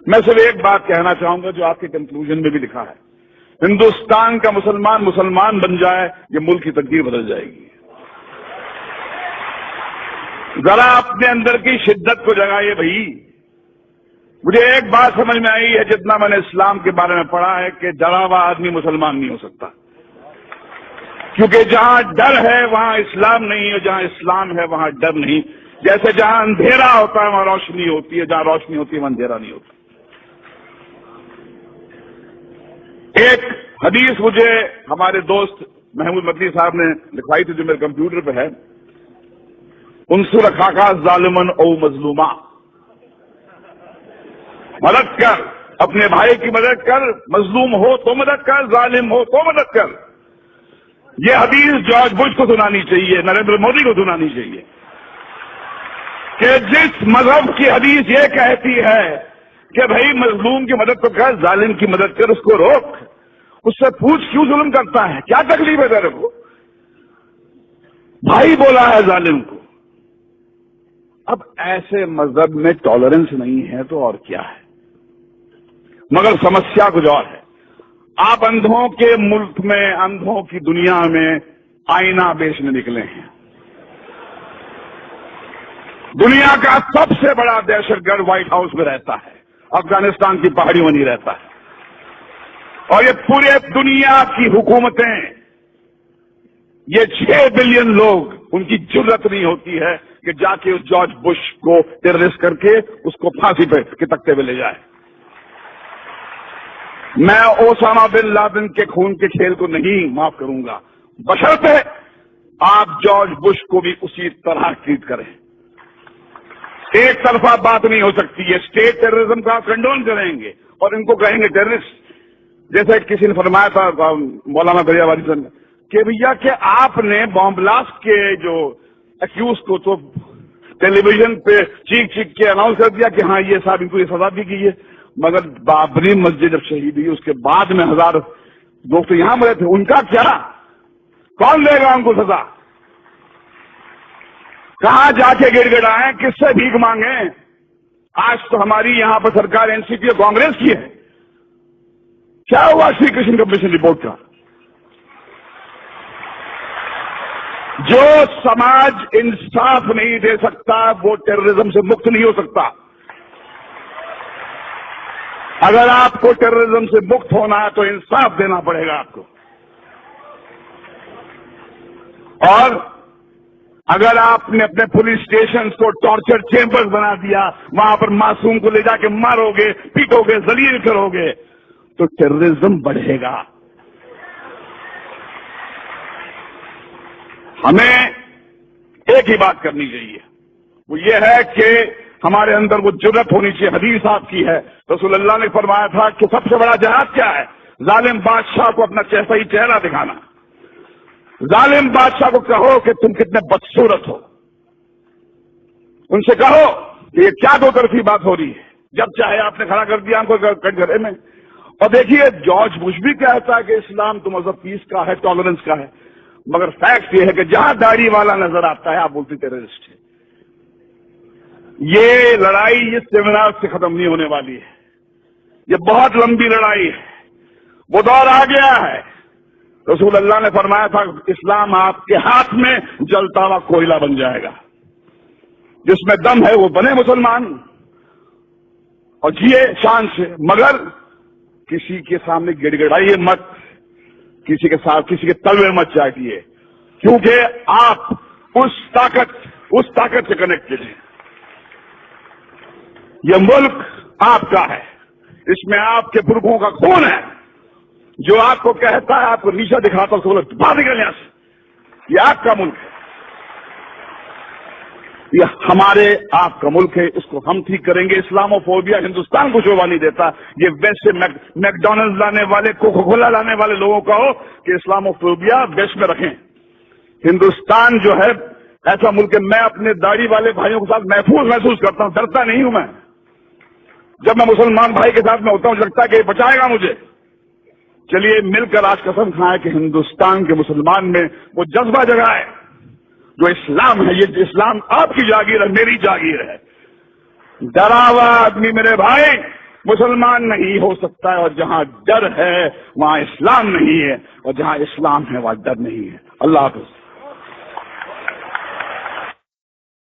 میں صرف ایک بات کہنا چاہوں گا جو آپ کے کنکلوژن میں بھی لکھا ہے، ہندوستان کا مسلمان مسلمان بن جائے، یہ ملک کی تقدیر بدل جائے گی۔ ذرا اپنے اندر کی شدت کو جگائیے بھائی۔ مجھے ایک بات سمجھ میں آئی ہے جتنا میں نے اسلام کے بارے میں پڑھا ہے کہ ڈرا ہوا آدمی مسلمان نہیں ہو سکتا، کیونکہ جہاں ڈر ہے وہاں اسلام نہیں، اور جہاں اسلام ہے وہاں ڈر نہیں۔ جیسے جہاں اندھیرا ہوتا ہے وہاں روشنی ہوتی ہے، جہاں روشنی ہوتی ہے وہاں اندھیرا نہیں ہوتا۔ ایک حدیث مجھے ہمارے دوست محمود مدنی صاحب نے لکھوائی تھی جو میرے کمپیوٹر پہ ہے، انصر اخاک ظالمن او مظلوما، مدد کر، اپنے بھائی کی مدد کر، مظلوم ہو تو مدد کر، ظالم ہو تو مدد کر۔ یہ حدیث جارج بش کو سنانی چاہیے، نریندر مودی کو سنانی چاہیے کہ جس مذہب کی حدیث یہ کہتی ہے کہ بھائی مظلوم کی مدد تو کر، ظالم کی مدد کر، اس کو روک، اس سے پوچھ کیوں ظلم کرتا ہے، کیا تکلیف ہے تیرے کو؟ بھائی بولا ہے ظالم کو۔ اب ایسے مذہب میں ٹالرنس نہیں ہے تو اور کیا ہے؟ مگر سمسیا کچھ اور ہے۔ آپ اندھوں کے ملک میں، اندھوں کی دنیا میں آئینہ بیچنے نکلے ہیں۔ دنیا کا سب سے بڑا دہشت گرد وائٹ ہاؤس میں رہتا ہے، افغانستان کی پہاڑیوں میں نہیں رہتا ہے، اور یہ پورے دنیا کی حکومتیں، یہ 6 بلین لوگ، ان کی جرت نہیں ہوتی ہے کہ جا کے اس جارج بش کو ٹیررسٹ کر کے اس کو پھانسی پہ کے تختے پہ لے جائے۔ میں اوسامہ بن لادن کے خون کے کھیل کو نہیں معاف کروں گا، بشرطے آپ جارج بش کو بھی اسی طرح ٹریٹ کریں۔ ایک طرفہ بات نہیں ہو سکتی ہے۔ اسٹیٹ ٹیررزم کا کنڈون کریں گے اور ان کو کہیں گے ٹیررسٹ، جیسے کسی نے فرمایا تھا مولانا دریا والی صاحب نے کہ بھیا کہ آپ نے بام بلاسٹ کے جو ایکیوز کو تو ٹیلی ویژن پہ چیخ چیخ کے اناؤنس کر دیا کہ ہاں یہ صاحب ان کو یہ سزا دی گئی ہے، مگر بابری مسجد جب شہید ہوئی اس کے بعد میں 1000 لوگ تو یہاں مرے تھے، ان کا کیا؟ کون دے گا ان کو سزا؟ کہاں جا کے گڑ گڑائیں، کس سے بھیک مانگیں؟ آج تو ہماری یہاں پر سرکار این سی پی اور کانگریس کی ہے۔ کیا ہوا شری کرشن کمیشن رپورٹ کا؟ جو سماج انصاف نہیں دے سکتا وہ ٹیررزم سے مکت نہیں ہو سکتا۔ اگر آپ کو ٹیررزم سے مکت ہونا ہے تو انصاف دینا پڑے گا آپ کو، اور اگر آپ نے اپنے پولیس اسٹیشن کو ٹارچر چیمبر بنا دیا، وہاں پر معصوم کو لے جا کے مارو گے، پیٹو گے، ذلیل کرو گے، تو ٹیررزم بڑھے گا۔ ہمیں ایک ہی بات کرنی چاہیے، وہ یہ ہے کہ ہمارے اندر وہ جرأت ہونی چاہیے۔ حدیث آپ کی ہے، رسول اللہ نے فرمایا تھا کہ سب سے بڑا جہاد کیا ہے؟ ظالم بادشاہ کو اپنا صحیح چہرہ دکھانا۔ ظالم بادشاہ کو کہو کہ تم کتنے بدصورت ہو، ان سے کہو کہ یہ کیا دو طرفی بات ہو رہی ہے، جب چاہے آپ نے کھڑا کر دیا ہم کو گھرے میں۔ اور دیکھیے جارج بش بھی کہتا ہے کہ اسلام تو مذہب پیس کا ہے، ٹالرنس کا ہے، مگر فیکٹ یہ ہے کہ جہاں داڑھی والا نظر آتا ہے آپ بولتے ٹیررسٹ ہے۔ یہ لڑائی اس سیمینار سے ختم نہیں ہونے والی ہے، یہ بہت لمبی لڑائی ہے، وہ دور آ گیا ہے۔ رسول اللہ نے فرمایا تھا اسلام آپ کے ہاتھ میں جلتا ہوا کوئلہ بن جائے گا، جس میں دم ہے وہ بنے مسلمان اور جیے شان سے، مگر کسی کے سامنے گڑ گڑائیے مت، کسی کے ساتھ کسی کے تلوے مت چاٹیے، کیونکہ آپ اس طاقت سے کنیکٹڈ ہیں۔ یہ ملک آپ کا ہے، اس میں آپ کے پرکھوں کا خون ہے، جو آپ کو کہتا ہے، آپ کو نیچا دکھاتا ہے، بولے باہر نکل یہاں سے، یہ آپ کا ملک ہے، یہ ہمارے آپ کا ملک ہے، اس کو ہم ٹھیک کریں گے۔ اسلاموفوبیا ہندوستان کو شوبھا نہیں دیتا، یہ ویسٹ سے میکڈونلڈ لانے والے، کوکا کولا لانے والے لوگوں کا ہو کہ اسلاموفوبیا ویسٹ میں رکھیں۔ ہندوستان جو ہے ایسا ملک ہے، میں اپنے داڑھی والے بھائیوں کے ساتھ محسوس کرتا ہوں، ڈرتا نہیں ہوں میں۔ جب میں مسلمان بھائی کے ساتھ میں ہوتا ہوں لگتا ہے کہ یہ بچائے گا مجھے۔ چلیے مل کر آج قسم کھائیں کہ ہندوستان کے مسلمان میں وہ جذبہ جگائے جو اسلام ہے، یہ اسلام آپ کی جاگیر ہے، میری جاگیر ہے۔ ڈرا ہوا آدمی میرے بھائی مسلمان نہیں ہو سکتا ہے، اور جہاں ڈر ہے وہاں اسلام نہیں ہے، اور جہاں اسلام ہے وہاں ڈر نہیں ہے۔ اللہ حافظ۔